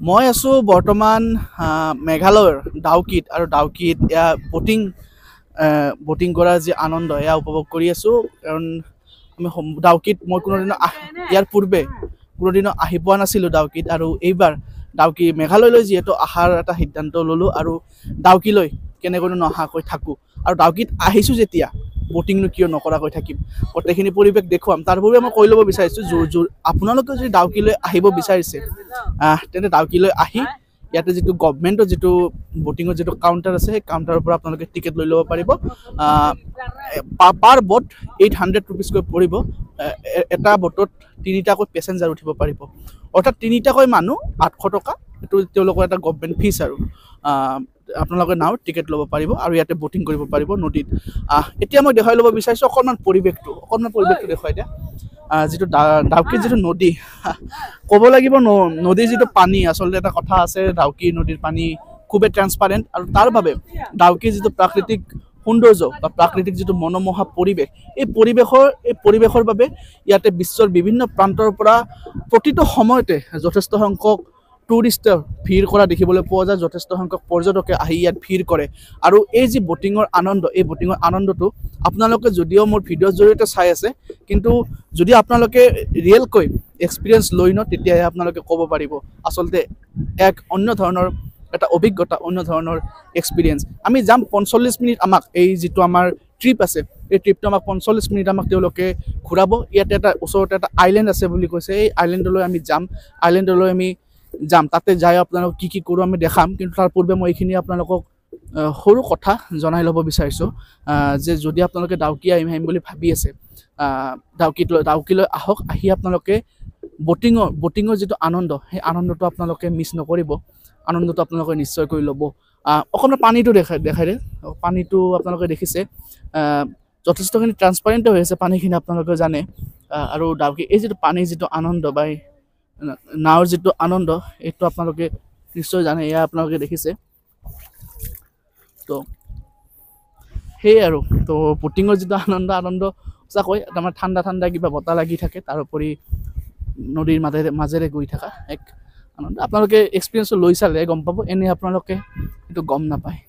মই আছো বৰ্তমান মেঘালয়ৰ ডাউকিত আৰু ডাউকিত এয়া বটিং কৰাৰ যি আনন্দ এয়া উপভোগ কৰি আছো কাৰণ আমি ডাউকিত মই কোনোদিনো ইয়াৰ পূৰ্বে কোনোদিনো আহি পোৱা নাছিলোঁ ডাউকিত আৰু এইবাৰ ডাউকি মেঘালয়লৈ যিহেতু অহাৰ এটা সিদ্ধান্ত ল'লোঁ আৰু ডাউকিলৈ কেনেকৈনো নহাকৈ থাকোঁ আৰু ডাউকিত আহিছোঁ যেতিয়া বটিংনো কিয় নকৰাকৈ থাকিম গোটেইখিনি পৰিৱেশ দেখুৱাম তাৰ বাবে মই কৈ ল'ব বিচাৰিছোঁ আপোনালোকে যদি ডাউকিলৈ আহিব বিচাৰিছে তেন্তে ডাউকিলৈ আহি ইয়াতে যিটো গভৰ্ণমেণ্টৰ যিটো বটিঙৰ যিটো কাউণ্টাৰ আছে সেই কাউণ্টাৰৰ পৰা আপোনালোকে টিকেট লৈ ল'ব পাৰিব পাৰ বট 800 ৰুপিজকৈ পৰিব এটা বটত 3টাকৈ পেচেঞ্জাৰ উঠিব পাৰিব অৰ্থাৎ 3টাকৈ মানুহ 800 টকা এইটো তেওঁলোকৰ এটা গভৰ্ণমেণ্ট ফিজ আৰু আপোনালোকে নাও টিকেট ল'ব পাৰিব আৰু ইয়াতে বটিং কৰিব পাৰিব নদীত এতিয়া মই দেখাই ল'ব বিচাৰিছোঁ অকণমান পৰিৱেশটো দেখুৱাই দিয়া যিটো ডাউকিৰ যিটো নদী ক'ব লাগিব নদীৰ যিটো পানী আচলতে এটা কথা আছে ডাউকি নদীৰ পানী খুবেই ট্ৰান্সপাৰেণ্ট আৰু তাৰ বাবে ডাউকিৰ যিটো প্ৰাকৃতিক সৌন্দৰ্য বা প্ৰাকৃতিক যিটো মনোমোহা পৰিৱেশ এই পৰিৱেশৰ বাবে ইয়াতে বিশ্বৰ বিভিন্ন প্ৰান্তৰ পৰা প্ৰতিটো সময়তে যথেষ্ট সংখ্যক টুৰিষ্টৰ ভিৰ কৰা দেখিবলৈ পোৱা যায় যথেষ্ট সংখ্যক পৰ্যটকে আহি ইয়াত ভিৰ কৰে আৰু এই যি বটিঙৰ আনন্দ এই বটিঙৰ আনন্দটো আপোনালোকে যদিও মোৰ ভিডিঅ'ৰ জৰিয়তে চাই আছে কিন্তু যদি আপোনালোকে ৰিয়েলকৈ এক্সপিৰিয়েঞ্চ লৈ ন তেতিয়াহে আপোনালোকে ক'ব পাৰিব আচলতে এক অন্য ধৰণৰ এটা অভিজ্ঞতা অন্য ধৰণৰ এক্সপিৰিয়েঞ্চ আমি যাম 45 মিনিট আমাক এই যিটো আমাৰ ট্ৰিপ আছে এই ট্ৰিপটো আমাক 45 মিনিট আমাক তেওঁলোকে ঘূৰাব ইয়াতে এটা ওচৰতে এটা আইলেণ্ড আছে বুলি কৈছে এই আইলেণ্ডলৈ আমি যাম তাতে যাই আপোনালোকক কি কৰোঁ আমি দেখাম কিন্তু তাৰ পূৰ্বে মই এইখিনি আপোনালোকক সৰু কথা জনাই ল'ব বিচাৰিছোঁ যে যদি আপোনালোকে ডাউকি আহিম বুলি ভাবি আছে ডাউকিলৈ আহক আহি আপোনালোকে বটিঙৰ যিটো আনন্দ সেই আনন্দটো আপোনালোকে মিছ নকৰিব আনন্দটো আপোনালোকে নিশ্চয় কৰি ল'ব অকণমান পানীটো দেখাই দিয়ে পানীটো আপোনালোকে দেখিছে যথেষ্টখিনি ট্ৰান্সপাৰেণ্ট হৈ আছে পানীখিনি আপোনালোকে জানে আৰু ডাউকি এই যিটো পানীৰ যিটো আনন্দ বা নাৱৰ যিটো আনন্দ এইটো আপোনালোকে নিশ্চয় জানে এয়া আপোনালোকে দেখিছে তো সেয়ে আৰু তো বটিঙৰ যিটো আনন্দ সঁচাকৈ আমাৰ ঠাণ্ডা কিবা বতাহ লাগি থাকে তাৰোপৰি নদীৰ মাজেৰে গৈ থকা এক আনন্দ আপোনালোকে এক্সপিৰিয়েঞ্চটো লৈ চালে গম পাব এনেই আপোনালোকে এইটো গম নাপায়